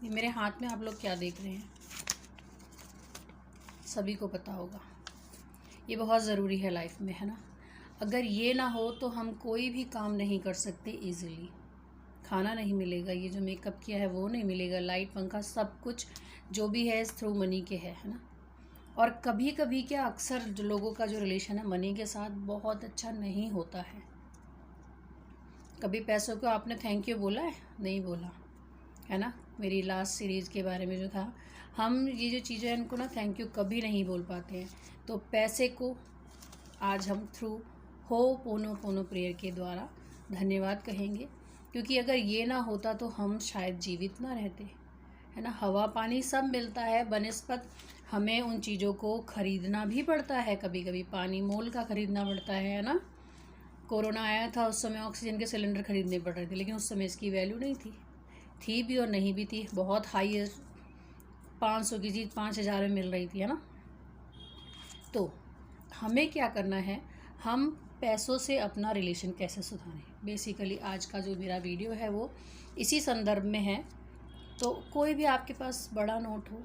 ये मेरे हाथ में आप लोग क्या देख रहे हैं, सभी को पता होगा। ये बहुत ज़रूरी है लाइफ में, है ना। अगर ये ना हो तो हम कोई भी काम नहीं कर सकते इजीली। खाना नहीं मिलेगा, ये जो मेकअप किया है वो नहीं मिलेगा, लाइट पंखा सब कुछ जो भी है थ्रू मनी के है ना। और कभी कभी क्या अक्सर जो लोगों का जो रिलेशन है मनी के साथ बहुत अच्छा नहीं होता है। कभी पैसों को आपने थैंक यू बोला है? नहीं बोला, है ना। मेरी लास्ट सीरीज़ के बारे में जो था, हम ये जो चीज़ें हैं इनको ना थैंक यू कभी नहीं बोल पाते हैं। तो पैसे को आज हम थ्रू होपोनोपोनो प्रेयर के द्वारा धन्यवाद कहेंगे, क्योंकि अगर ये ना होता तो हम शायद जीवित ना रहते, है ना। हवा पानी सब मिलता है, बनिस्पत हमें उन चीज़ों को ख़रीदना भी पड़ता है, कभी कभी पानी मोल का ख़रीदना पड़ता है ना। कोरोना आया था उस समय ऑक्सीजन के सिलेंडर ख़रीदने पड़ रहे थे, लेकिन उस समय इसकी वैल्यू नहीं थी भी और नहीं भी थी। बहुत हाई 500 की चीज़ 5000 में मिल रही थी, है ना। तो हमें क्या करना है, हम पैसों से अपना रिलेशन कैसे सुधारें। बेसिकली आज का जो मेरा वीडियो है वो इसी संदर्भ में है। तो कोई भी आपके पास बड़ा नोट हो,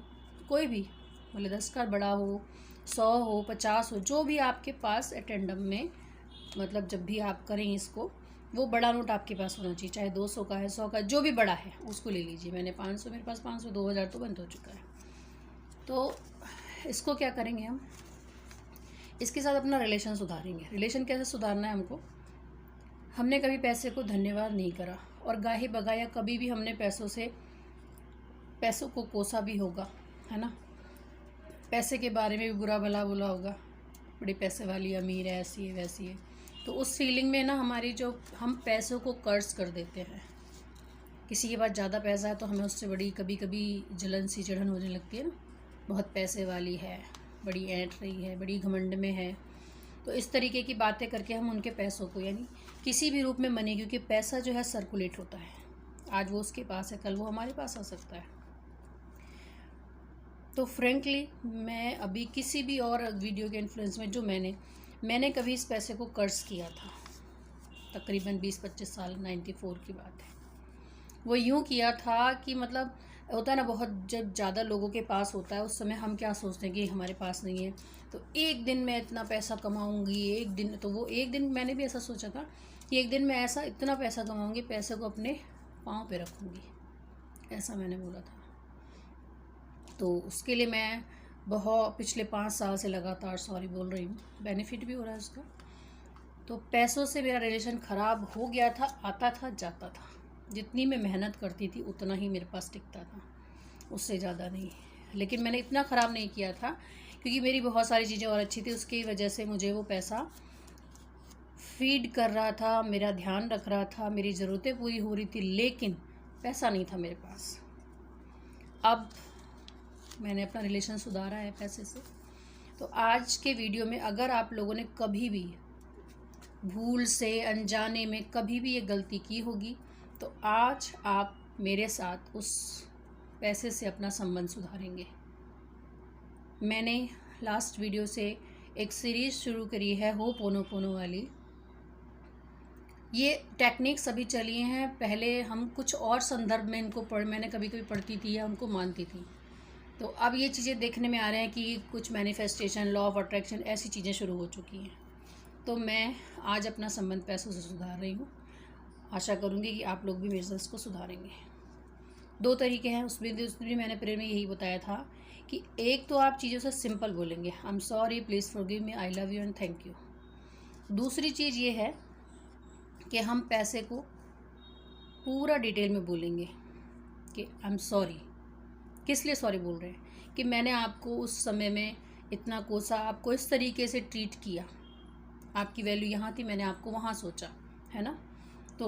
कोई भी, बोले 10 का बड़ा हो, 100 हो, 50 हो, जो भी आपके पास अटेंडम में, मतलब जब भी आप करें इसको, वो बड़ा नोट आपके पास होना चाहिए। चाहे 200 का है, 100 का, जो भी बड़ा है उसको ले लीजिए। मैंने 500, मेरे पास 500, 2000 तो बंद हो चुका है। तो इसको क्या करेंगे हम, इसके साथ अपना रिलेशन सुधारेंगे। रिलेशन कैसे सुधारना है हमको, हमने कभी पैसे को धन्यवाद नहीं करा और गाहे बगाया कभी भी हमने पैसों को कोसा भी होगा, है ना। पैसे के बारे में भी बुरा भला बोला होगा, बड़ी पैसे वाली, अमीर है, ऐसी है वैसी है। तो उस फीलिंग में ना हमारी जो, हम पैसों को कर्ज कर देते हैं। किसी के पास ज़्यादा पैसा है तो हमें उससे बड़ी कभी कभी जलन सी चढ़न होने लगती है ना, बहुत पैसे वाली है, बड़ी ऐंठ रही है, बड़ी घमंड में है। तो इस तरीके की बातें करके हम उनके पैसों को, यानी किसी भी रूप में मनी, क्योंकि पैसा जो है सर्कुलेट होता है, आज वो उसके पास है कल वो हमारे पास आ सकता है। तो फ्रेंकली मैं अभी किसी भी और वीडियो के इन्फ्लुएंस में जो मैंने कभी इस पैसे को कर्ज किया था, तकरीबन 20-25 साल, 94 की बात है। वो यूँ किया था कि मतलब होता है ना, बहुत जब ज़्यादा लोगों के पास होता है उस समय हम क्या सोचते हैं कि हमारे पास नहीं है, तो एक दिन मैं इतना पैसा कमाऊंगी, एक दिन, तो वो एक दिन मैंने भी ऐसा सोचा था कि एक दिन मैं ऐसा इतना पैसा कमाऊंगी, पैसे को अपने पाँव पे रखूंगी, ऐसा मैंने बोला था। तो उसके लिए मैं बहुत पिछले 5 साल से लगातार, सॉरी बोल रही हूँ, बेनिफिट भी हो रहा है उसका। तो पैसों से मेरा रिलेशन ख़राब हो गया था, आता था जाता था। जितनी मैं मेहनत करती थी उतना ही मेरे पास टिकता था, उससे ज़्यादा नहीं। लेकिन मैंने इतना ख़राब नहीं किया था क्योंकि मेरी बहुत सारी चीज़ें और अच्छी थी, उसकी वजह से मुझे वो पैसा फीड कर रहा था, मेरा ध्यान रख रहा था, मेरी ज़रूरतें पूरी हो रही थी, लेकिन पैसा नहीं था मेरे पास। अब मैंने अपना रिलेशन सुधारा है पैसे से। तो आज के वीडियो में अगर आप लोगों ने कभी भी भूल से, अनजाने में कभी भी ये गलती की होगी, तो आज आप मेरे साथ उस पैसे से अपना संबंध सुधारेंगे। मैंने लास्ट वीडियो से एक सीरीज़ शुरू करी है होपोनोपोनो वाली। ये टेक्निक्स अभी चली हैं, पहले हम कुछ और संदर्भ में इनको मैंने कभी कभी पढ़ती थी या उनको मानती थी। तो अब ये चीज़ें देखने में आ रहे हैं कि कुछ मैनिफेस्टेशन, लॉ ऑफ अट्रैक्शन, ऐसी चीज़ें शुरू हो चुकी हैं। तो मैं आज अपना संबंध पैसों से सुधार रही हूँ। आशा करूँगी कि आप लोग भी मेरे साथ इसको सुधारेंगे। 2 तरीके हैं, उसमें भी मैंने प्रेयर में यही बताया था कि एक तो आप चीज़ों से सिंपल बोलेंगे, आई am sorry, please forgive me, I love you and thank you. दूसरी चीज़ ये है कि हम पैसे को पूरा डिटेल में बोलेंगे कि आई एम सॉरी। किस लिए सॉरी बोल रहे हैं, कि मैंने आपको उस समय में इतना कोसा, आपको इस तरीके से ट्रीट किया, आपकी वैल्यू यहाँ थी, मैंने आपको वहाँ सोचा, है ना। तो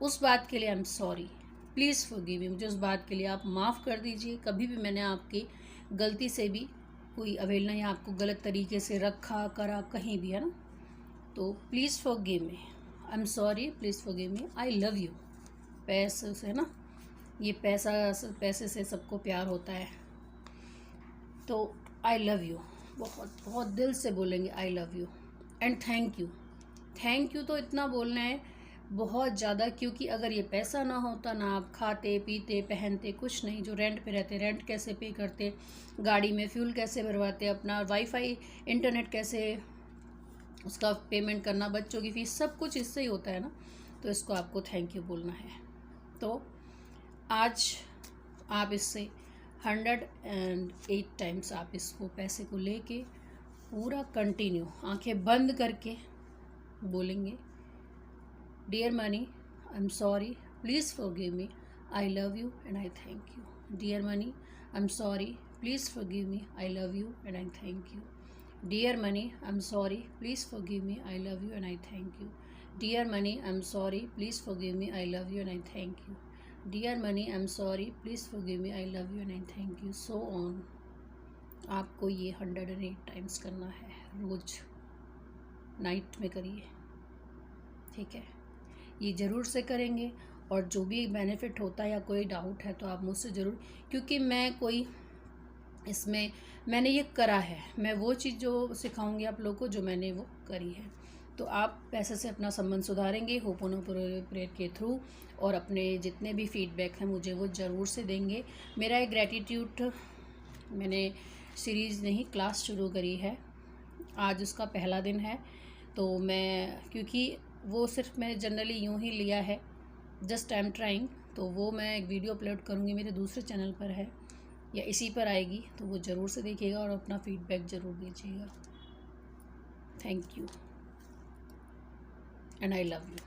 उस बात के लिए आई एम सॉरी, प्लीज़ फॉरगिव मी, मुझे उस बात के लिए आप माफ़ कर दीजिए। कभी भी मैंने आपकी गलती से भी कोई अवहेलना या आपको गलत तरीके से रखा करा कहीं भी, है ना, तो please forgive me, I am sorry, please forgive me, I love you. पैसे से ना, ये पैसे से सबको प्यार होता है, तो आई लव यू बहुत बहुत दिल से बोलेंगे, आई love you and thank you. Thank you तो इतना बोलना है, बहुत ज़्यादा, क्योंकि अगर ये पैसा ना होता ना आप खाते पीते पहनते कुछ नहीं। जो रेंट पे रहते, रेंट कैसे पे करते, गाड़ी में फ्यूल कैसे भरवाते, अपना वाईफाई इंटरनेट कैसे उसका पेमेंट करना, बच्चों की फ़ीस, सब कुछ इससे ही होता है ना। तो इसको आपको थैंक यू बोलना है। तो आज आप इससे 108 टाइम्स आप इसको पैसे को लेके पूरा कंटिन्यू आंखें बंद करके बोलेंगे, dear money I am sorry, please forgive me, I love you and I thank you. Dear money I am sorry, please forgive me, I love you and I thank you. Dear money I am sorry, please forgive me, I love you and I thank you. Dear money I am sorry, please forgive me, I love you and I thank you. Dear money I am sorry, please forgive me, I love you and I thank you, so on. आपको ये 108 times करना है, रोज़ night में करिए, ठीक है। ये ज़रूर से करेंगे, और जो भी बेनिफिट होता है या कोई डाउट है तो आप मुझसे ज़रूर, क्योंकि मैं कोई इसमें मैंने ये करा है, मैं वो चीज़ जो सिखाऊंगी आप लोगों को जो मैंने वो करी है। तो आप पैसे से अपना संबंध सुधारेंगे होपोनोपोनो प्रेयर के थ्रू, और अपने जितने भी फीडबैक हैं मुझे वो ज़रूर से देंगे। मेरा एक ग्रैटिट्यूड, मैंने सीरीज़ नहीं क्लास शुरू करी है, आज उसका पहला दिन है। तो मैं, क्योंकि वो सिर्फ मैंने जनरली यूँ ही लिया है, जस्ट आई एम ट्राइंग, तो वो मैं एक वीडियो अपलोड करूँगी, मेरे दूसरे चैनल पर है या इसी पर आएगी, तो वो ज़रूर से देखिएगा और अपना फीडबैक ज़रूर दीजिएगा। Thank you and I love you.